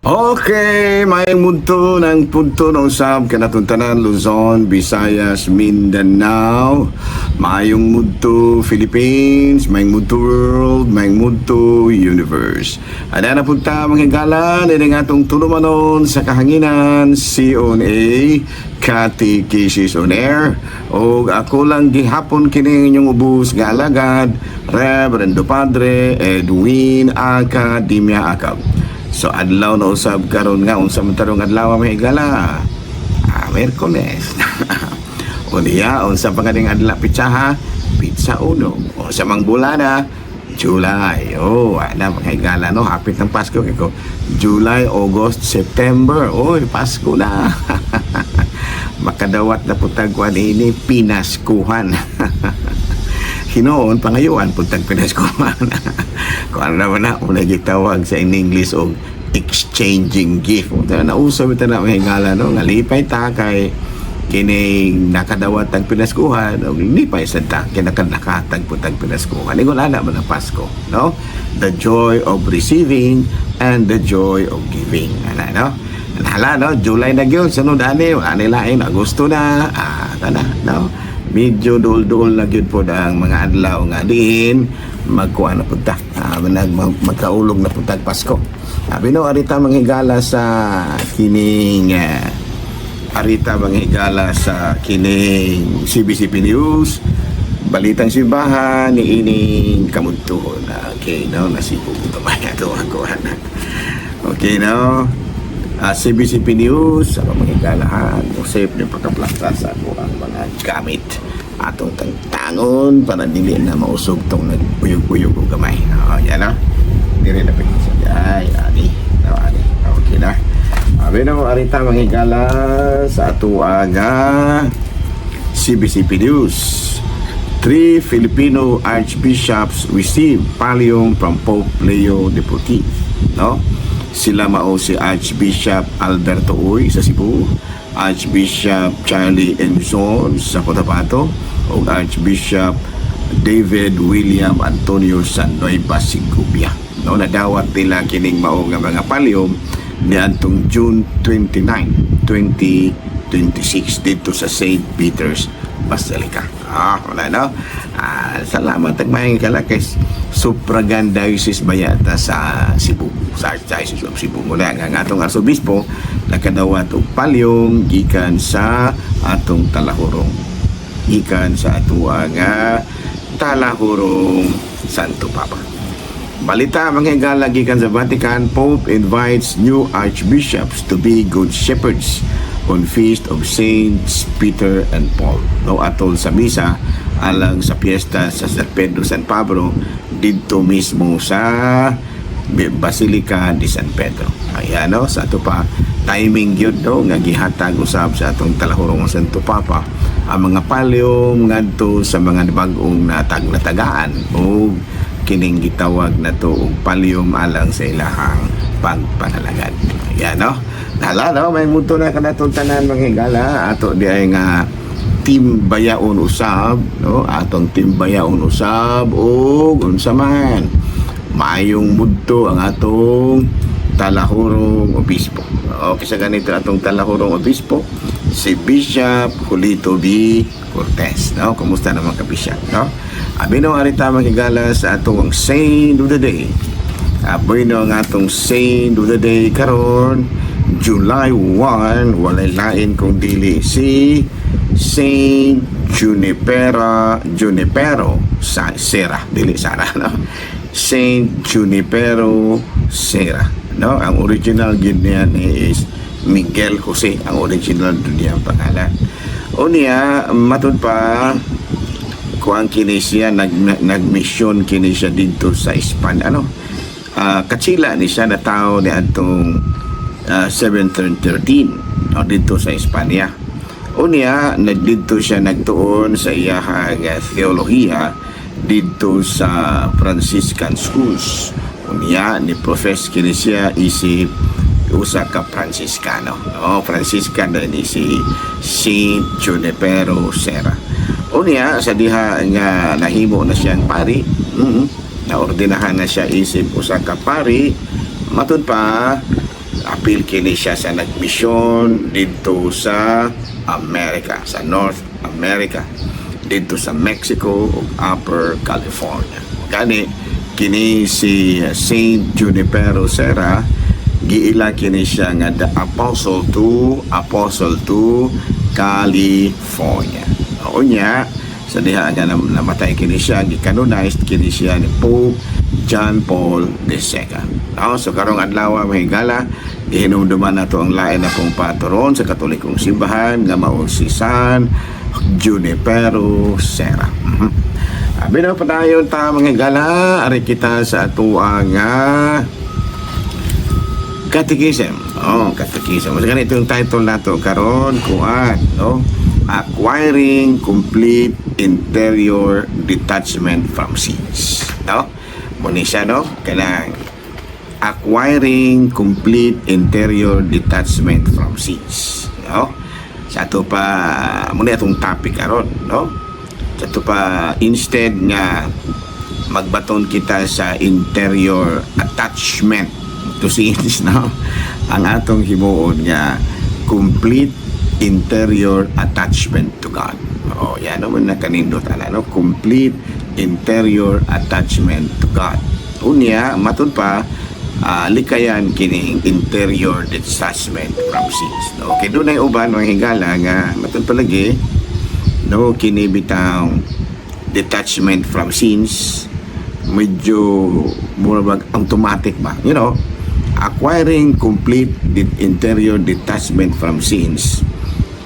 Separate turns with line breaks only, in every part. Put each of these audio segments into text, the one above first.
Okay, may munto ng punto ng usab kanatuntanan Luzon, Visayas, Mindanao. Mayong munto Philippines, may munto world, may munto universe. Ada na punta mga higala ni atong tulumanon sa kahanginan CONA Catechesis on Air. O ako lang gihapon kini inyong ubos nga alagad, Reverendo Padre Edwin Academia Acab. So adlaw na usab karon nga unsa man tarong adlaw may higala. Miyerkules. Unya unsa pa kading adlaw pitsa Pizza uno. O sa mang bulana July. Ana mga higala no, hapit ng Pasko ko. July, August, September. Pasko na. Makadawat na putag kuan ini pinaskuhan. Hinoon pangayuan putag pinaskuhan. Kung ano naman na, unay gitawag sa in English o exchanging gift. Nausap ito na mga hingala, no? Ngalipay ta kay kining nakadawat ang pinaskuhan o nilipay sa ta kinakanakatag po tag pinaskuhan. Ingon ana man ang Pasko, no? The joy of receiving and the joy of giving. Ana, no? Hala, no? July na yun. Sunod ani, anilain, Agosto na. No? Medyo dul-dul na yun po ang mga adlaw nga din magkuha na punta magkaulog na punta Pasko. Bino arita manghigala sa kining arita manghigala sa kining CBCP News balitang simbahan ni ining kamuntuhon. Okay, no, nasipog ito maya ito okay, no. CBCP News sa manghigalahan usip ng pagkaplasta sa ako ang mga gamit atong tangon para dili na mausog tong nagpuyog-puyog o gamay. Yan na. Dili na pinisa. Ani. Okay na. Abi na mo arita manghigala sa ato aga CBCP News. 3 Filipino archbishops receive pallium from Pope Leo XIV. No? Sila mao si Archbishop Alberto Uy sa Cebu, Archbishop Charlie Enzon sa Cotabato, o Archbishop David William Antonio sa Nueva Ecija. No, nadawat nila kining mao nga mga pallium niadtong June 29, 2026 dito sa St. Peter's Basilica. Wala no? Salamat ang mga kalakis Supragan Diocese Bayata sa Cebu, sa Archdiocese of Cebu. Mula nga atong arsobispo nakadawat og pallium gikan sa atong talahurong, gikan sa atuwa nga talahurong Santo Papa. Balita mga higala gikan sa Vatican, Pope invites new archbishops to be good shepherds on Feast of Saints Peter and Paul. No, atol sa misa alang sa piyesta sa San Pedro San Pablo dito mismo sa Basilica de San Pedro. Ayan, no, sa ato pa timing yun, no, nga gihatag usab sa atong talahurong Santo Papa ang mga pallium ngadto sa mga bag-ong natagtagaan o kining gitawag na to og pallium alang sa ilahang pagpanalagad. Ayan, no. Hala, no, may muto na kanatong tanan mga higala ato di ay nga timbayaon usab, no, atong timbayaon usab o unsa man maayong mudto ang atong talahurong obispo. Okay, sa ganito atong talahurong obispo si Bishop Julito B. Cortez, no. Kumusta naman ka, Bishop, no? Abino arita mga higala sa atong Saint of the Day. Abino ang atong Saint of the Day karon July 1, walay lain kung dili si Saint Junipero Serra, dili Sara, no? Saint Junipero Serra, no? Ang original yun niyan is Miguel Jose, ang original niya pangalan. O niya matud pa kuang kini siya nagmisyon kini siya dito sa Espanya, ano? Katsila ni siya na tao ni atong 713 dito sa Espanya. Unya dito siya nagtuon sa iyahang theolohiya dito sa Franciscan schools. Unya ni profess kini siya isip usa ka Franciscano. Franciscan din si Saint Junipero Serra. Unya sa diha nga nahimo na siyang pari. Naordinahan na siya isip usa ka pari. Matud pa apil kini siya sa nagmisyon dito sa America, sa North America, dito sa Mexico ug Upper California. Gani kini si Saint Junipero Serra, giila kini siya nga the Apostle to California. O niya, sa diha nga namatay kini siya, gi-canonized kini siya ni Pope John Paul II. So karong adlaw mahigala, gihinumduman nato ang lain na pong patron sa Katolikong simbahan nga mao si San Junipero Serra. Binaw pa tayo ta mga gala, ari kita sa atuang Catechism. Catechism. Mas ganito yung title nato karon, kuan, no? Acquiring complete interior detachment from sins. No? Muna siya, no? Kanang acquiring complete interior detachment from sins. No? Sa ito pa, muna itong topic karon, no? Sa ito pa, instead nga magbaton kita sa interior attachment to sins, no? Ang atong himuon nga complete interior attachment to God. Yan naman na kanindot no? Complete interior attachment to God. Unya, matun pa, likayan kining interior detachment from sins. No? Okay, doon ay uban mga higala nga matun pa lagi, no, kini bitang detachment from sins medyo murabag automatic ba, you know, acquiring complete interior detachment from sins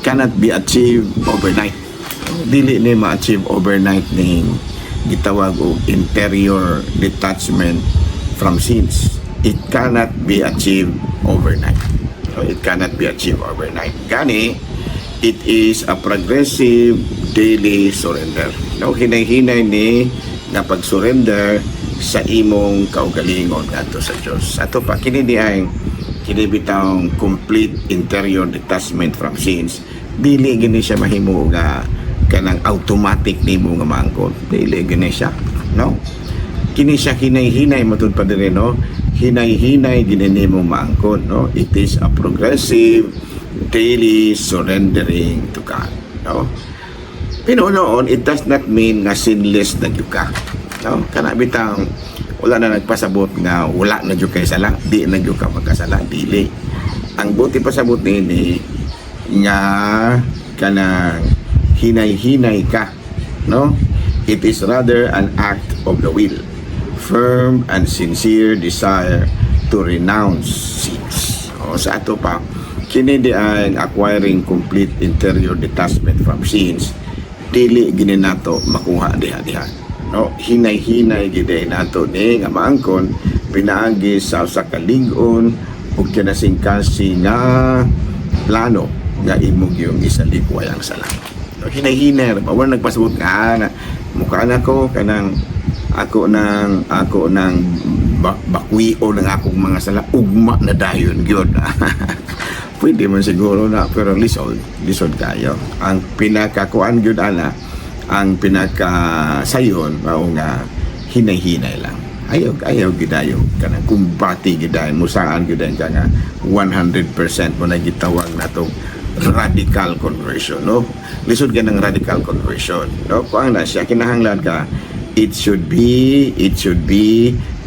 cannot be achieved overnight. Dili ni ma-achieve overnight ning gitawag og interior detachment from sins. It cannot be achieved overnight. So it cannot be achieved overnight. Gani, it is a progressive daily surrender. No, hinay-hinay ni na pag-surrender sa imong kaugalingon ngadto sa Dios. Ato pa kini di ay kini bitang complete interior detachment from sins. Dili gini siya mahimo nga kanang automatic nimo nga maangkon. Dili gini siya, no? Kini siya hinay-hinay matud pa diri, no? Hinay-hinay gini nimo maangkon, no? It is a progressive daily surrendering to God, no? Pero noon, it does not mean na sinless na gyud ka, no? Kana bitang wala na nagpasabot nga wala na gyud kay sala, di na gyud ka magkasala, dili. Ang buti pasabot ni nga kanang hinay-hinay ka, no? It is rather an act of the will, firm and sincere desire to renounce sins. Sa ato pa, kini di ay acquiring complete interior detachment from sins, dili gini nato makuha diha-diha, no? Hinay-hinay gid nato ni nga maangkon pinaagi sa usa ka lig-on ug kinasingkasi nga plano nga imong yung isalikway ang sala. No, hinay-hinay wala nagpasabot nga na mukha na ko kanang ako nang bakwio ng akong mga sala, ugma na dayon gyud. Pwede man siguro na, pero lisod kayo. Ang pinakakuan gyud ana, ang pinakasayon mao nga hinay-hinay lang. Ayaw gidayo kanang kumbati giday mo saan giday ka nga 100% mo na gitawag natong radical conversion, no? Lisod ka ng radical conversion, no? Kung na siya kinahanglan ka, it should be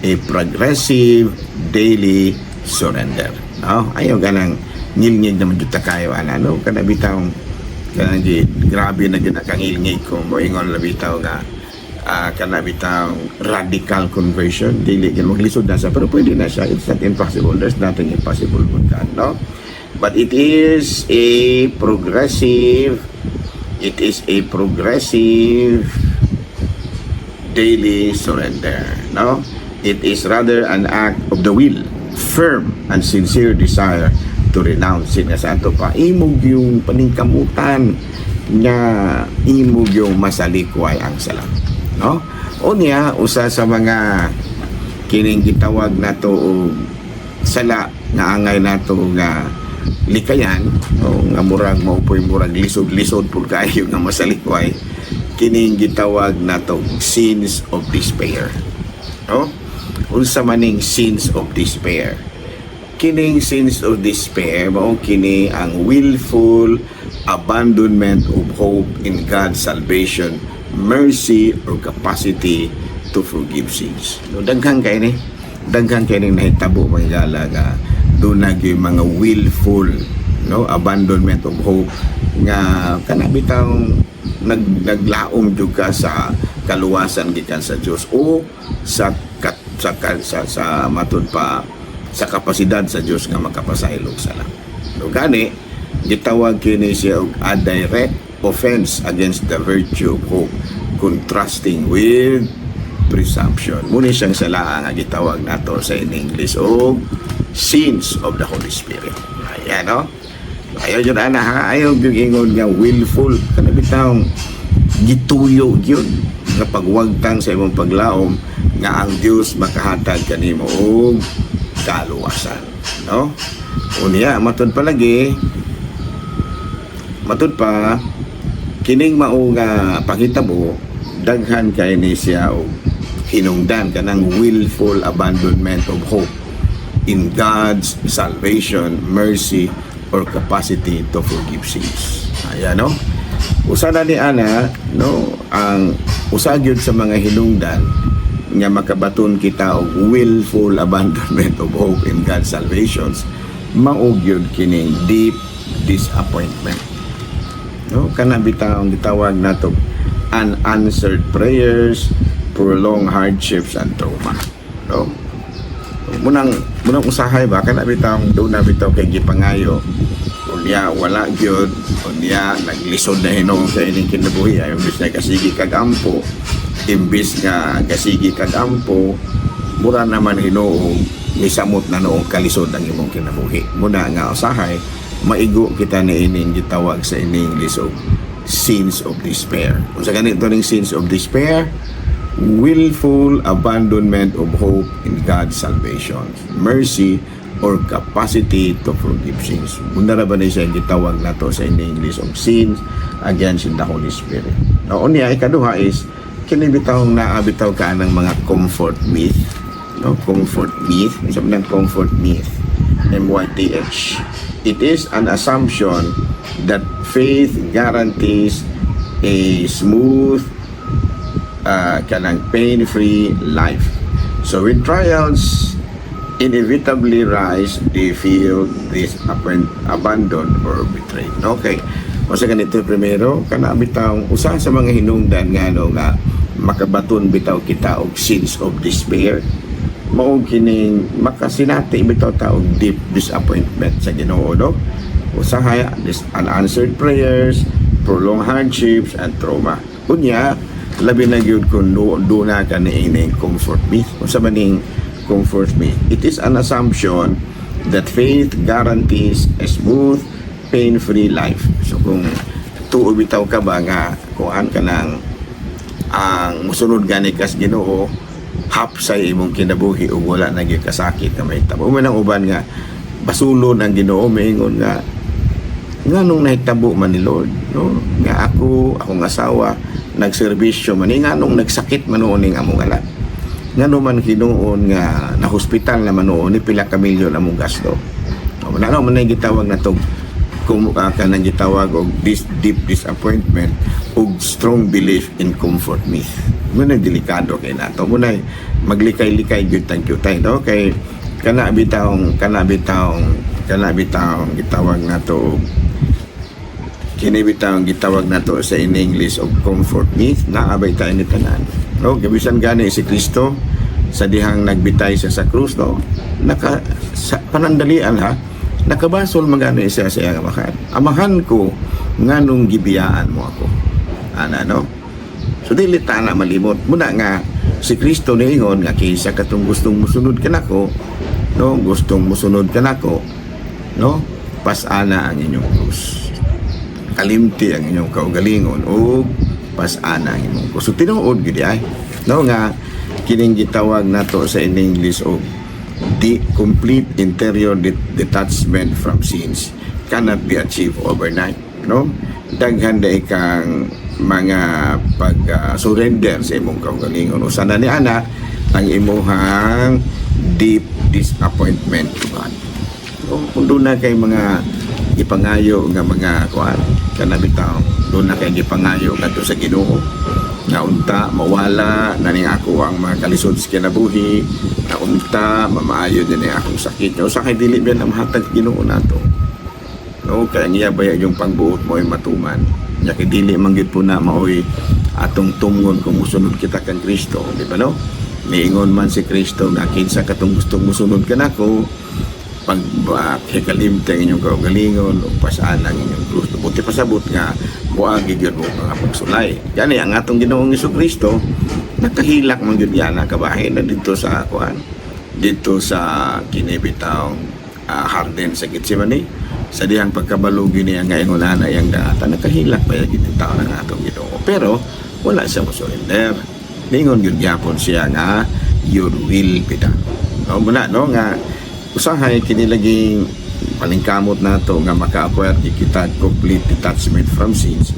a progressive daily surrender, no? Ayaw ka ng ngilngig naman dito kayo, no? Kana bitaw kanang grabe na ginakangilngig ko mo ingon labitaw nga kana bitaw radical conversion, dili ka maglisod na siya, pero pwede na siya. It's not impossible, there's nothing impossible with God, no? But it is a progressive daily surrender, no? It is rather an act of the will, firm and sincere desire to renounce sin. Sa ato pa imog yung paningkamutan nga imog yung masalikway ang sala, no? Unya usa sa mga kining gitawag nato og sala nga angay nato nga likayan, o nga murag maupoy murag lisod-lisod pud kayo nga masalikway, kining gitawag nato sins of despair, no? Unsa maning sins of despair? kining sense of despair mao kini ang willful abandonment of hope in God's salvation, mercy, or capacity to forgive sins. No, daghang kay ni nahitabo mga gala nga doon yung mga willful, no, abandonment of hope nga kanabitang naglaom jud ka sa kaluwasan gikan sa Dios o sa matud pa sa kapasidad sa Dios nga makapasaylo sa lang. No, gani gitawag kini siya og a direct offense against the virtue of hope, contrasting with presumption. Muna siyang sala nga gitawag nato sa in English o sins of the Holy Spirit. Ayan, no? Ayaw yun, ha? Ayaw yung ingon nga willful. Kanabitang gituyo yun. Nga pagwagtang sa imong paglaom nga ang Diyos makahatag kanimo o kaluwasan. No? Unya, matod pa, kining mao nga pakitabo, daghan kay ni siya o hinungdan kanang willful abandonment of hope in God's salvation, mercy, or capacity to forgive sins. Ayan, no? Usa na ni ana, no, ang usa gyud sa mga hinungdan nga makabaton kita og willful abandonment of hope in God's salvations, mao gyud kining deep disappointment. No, kana bitaw ang gitawag nato unanswered prayers, prolonged hardships, and trauma. No? Munang usahay ba kana bitaw do na bitaw kay gipangayo unya wala gyud unya naglisod na Hinoo sa ining kinabuhi ay imbis na kasigi kag ampo, imbis nga kasigi kag ampo, mura naman Hinoo misamot na noong kalisod ang imong kinabuhi. Muna nga usahay maigo kita na ining gitawag sa ining English og sins of despair. Kung sa ganito ning sins of despair, willful abandonment of hope in God's salvation, mercy, or capacity to forgive sins. Muna na ba na siya gitawag na to sa English of sins against the Holy Spirit. Noon niya, ikaduha is, kinibitawang naabitaw ka ng mga comfort myth. No? Comfort myth. Sabi ng comfort myth. MYTH. It is an assumption that faith guarantees a smooth kanang pain-free life. So when trials inevitably rise, they feel abandoned or betrayed. Okay. O sa ganito primero, kana bitaw usa sa mga hinungdan nga no nga makabaton bitaw kita og sins of despair. Mao kining makasinati bitaw ta og deep disappointment sa Ginoo, no? Usahay unanswered prayers, prolonged hardships, and trauma. Unya labi na gyud kun do na ka ni comfort myth. Unsa man ning comfort myth? It is an assumption that faith guarantees a smooth, pain-free life. So kung tuo bitaw ka ba nga kuan ka nang ang musunod gani kas Ginoo, hapsay imong kinabuhi ug wala na gyud kasakit na mahitabo. Man ang uban nga basulon ang Ginoo miingon nga nganong nahitabo man ni Lord, no? Nga akong asawa nagserbisyo man nganong nagsakit man noon ning among anak. Ngano man hinuon nga na hospital na manoon ni pila ka milyon among gasto. Wala na man gitawag na tong kanang gitawag og this deep disappointment ug strong belief in comfort myth. Muna delikado kay nato. Muna maglikay-likay gyud tang kyutay, no? Kay kana bitawng gitawag nato kini bitawng gitawag nato sa in English of comfort myth na abay tayo ni tanan. No, gabisan gani si Kristo sa dihang nagbitay siya sa krus, no? Panandalian ha. Nakabasol magano siya sa iyang amahan. Amahan ko nganong gibiyaan mo ako. Ana, no? So dili ta na malimot muna nga si Kristo niingon nga kaysa katong gustong musunod ka nako, no? Gustong musunod ka nako, no? Pasana ang inyong krus. Kalimti ang inyong kaugalingon o pasana ang inyong krus. So tinuod gid ay, no, nga kining gitawag nato sa in English og the complete interior detachment from sins cannot be achieved overnight, no? Daghan da ikang mga pag-surrender sa imong kaugalingon. Usa na ni ana ang imuhang deep disappointment to God. O, kung doon na kay mga ipangayo nga mga kuan kanabitaw, doon na kay gipangayo kadto sa Ginoo na unta mawala na ni ako ang mga kalisod sa kinabuhi, na unta mamaayo din ni akong sakit. O sa kay dili biyan ang mahatag Ginoo nato. No, kaya niya baya yung pangbuot mo ay matuman. Nya kay dili man gyud po na maoy atong tungon kung musunod kita kang Kristo, di ba no? Niingon man si Kristo nga kinsa katong gustong musunod kanako, pag hikalimtang inyong kaugalingon o pasaan ang inyong krus. Buti pasabot nga buagi gyud mo mga pagsulay. Gani ang atong Ginoong Kristo nakahilak man gyud yana kabahin na dito sa kuan, dito sa kinibitaw Harden sa Getsemani. Sa diyang pagkabalugi niya nga ingulan na iyang data, nakahilak pa yung tao ng atong Ginoo. Pero wala siya mo-surrender. Ningon yun yapon siya nga, your will be done. No, muna, no, nga usahay kinilaging palingkamot na to nga maka-acquire kita complete detachment from sins.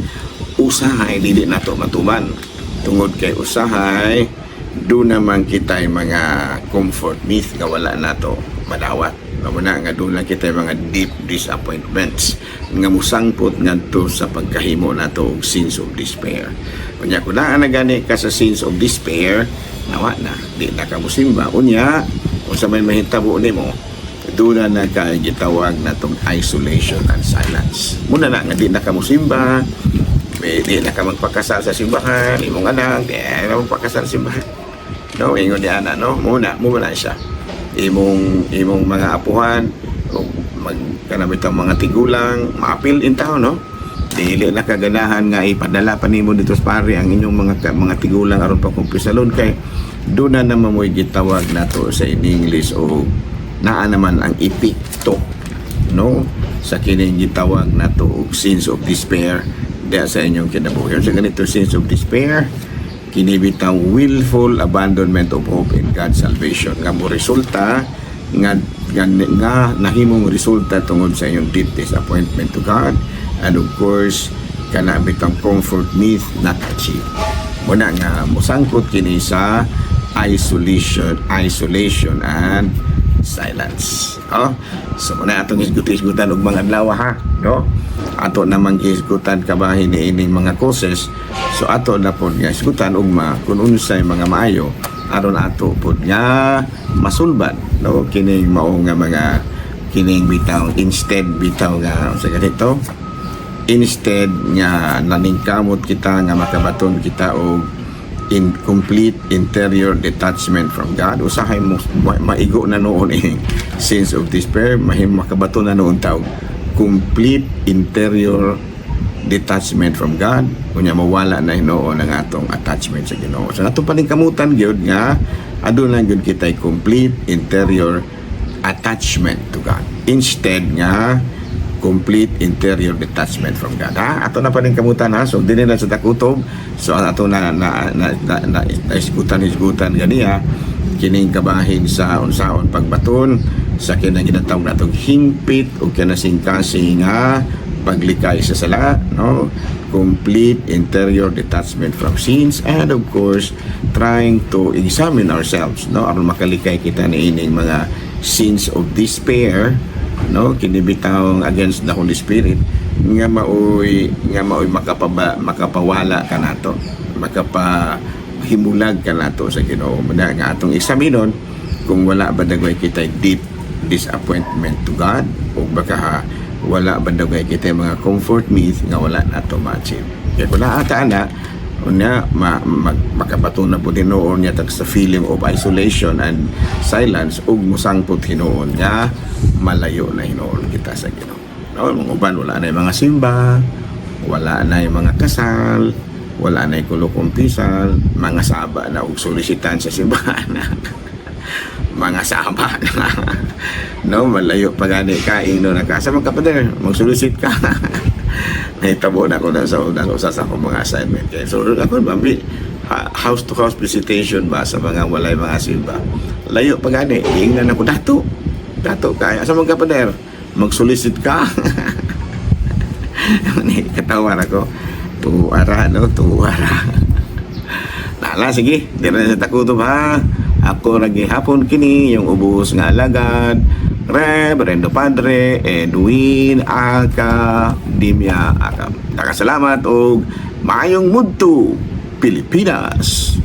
Usahay, dili na to matuman. Tungod kay usahay, doon naman kita mga comfort myth nga wala na to madawat. Muna nga doon lang kita mga deep disappointments nga musangpot ngadto sa pagkahimo nato og sins of despair. Unya kung naa na gani ka sa sins of despair, nawa na di na ka musimba. Unya kung sa may mahitabo nimo, doon na gitawag natong isolation and silence. Muna na nga di na ka musimba, di na ka magpakasal sa simbahan, imong anak di na magpakasal sa simbahan. No, ingon di ana, no, muna siya. Imong mga apuhan o magkanabitang mga tigulang maapil in tao, no, dili na kaganahan nga ipadala pa nimo dito sa pare ang inyong mga tigulang aron pa kumpisalon kay doon na naman mo'y gitawag nato sa English o naa naman ang epikto, no, sa kining gitawag nato og sins of despair diya sa inyong kinabuhi. Sa ganito sins of despair, kinibitang willful abandonment of hope in God's salvation nga mo resulta nga nahimong resulta tungod sa inyong deep disappointment to God, and of course kanabitang comfort myth not achieved. Muna nga musangkot kini sa isolation and silence. So muna atong isgutan og mga adlaw ha, no? Ato namang isgutan kabahin ni ining mga causes. So ato na pod nga isgutan og kung unsay mga maayo aron ato pod nga masulbad, no, kining mao nga mga kining bitaw nga sa ganito. Instead nga naningkamot kita nga makabaton kita og complete interior detachment from God. Usahay mo maigo na noon sense of despair, makabato na noon tawag complete interior detachment from God. Kunya mawala na hinoon ang atong attachment sa Ginoo. So atong paningkamutan gyud nga aduna gyud kitay complete interior attachment to God instead nga complete interior detachment from God. Ato na pa rin kamutan ha. So dili na sa takutob. So ato na isgutan ganiya kining kabahin sa unsaon pagbaton sa kinang ginatawag natong hingpit o kinasingkasi nga paglikay sa sala, no, complete interior detachment from sins, and of course trying to examine ourselves, no, aron makalikay kita ni ining mga sins of despair, no, kinibitaw against the Holy Spirit nga maoy makapawala ka nato, makapahimulag ka nato sa Ginoo. Muna nga atong examinon kung wala ba dagway kita deep disappointment to God o baka wala ba dagway kita mga comfort myth nga wala nato ma-achieve. Kaya kung naata na unya makabato na po dinoon niya sa feeling of isolation and silence ug musangpot hinoon nga malayo na hinoon kita sa Ginoo. No, mga uban wala na yung mga simba, wala na yung mga kasal, wala na yung kulukumpisal, mga saba na og solisitan sa simbahan. Mga saba na no, malayo pa gani ka ino na ka sa mga kapader magsulisit ka. Nahitabo na ko na sa sa akong mga assignment. Kaya so ako bambi house to house visitation ba sa mga walay mga simba. Layo pa gani, ingnan ako dato kaya sa mga kapader magsulisit ka. Katawa ako tuwara. Nala, sige, di na sa takutob ha. Ako ragi hapon kini yung ubos nga alagad Reverendo Padre Edwin Academia Akam. Nakasalamat o maayong mudto Pilipinas.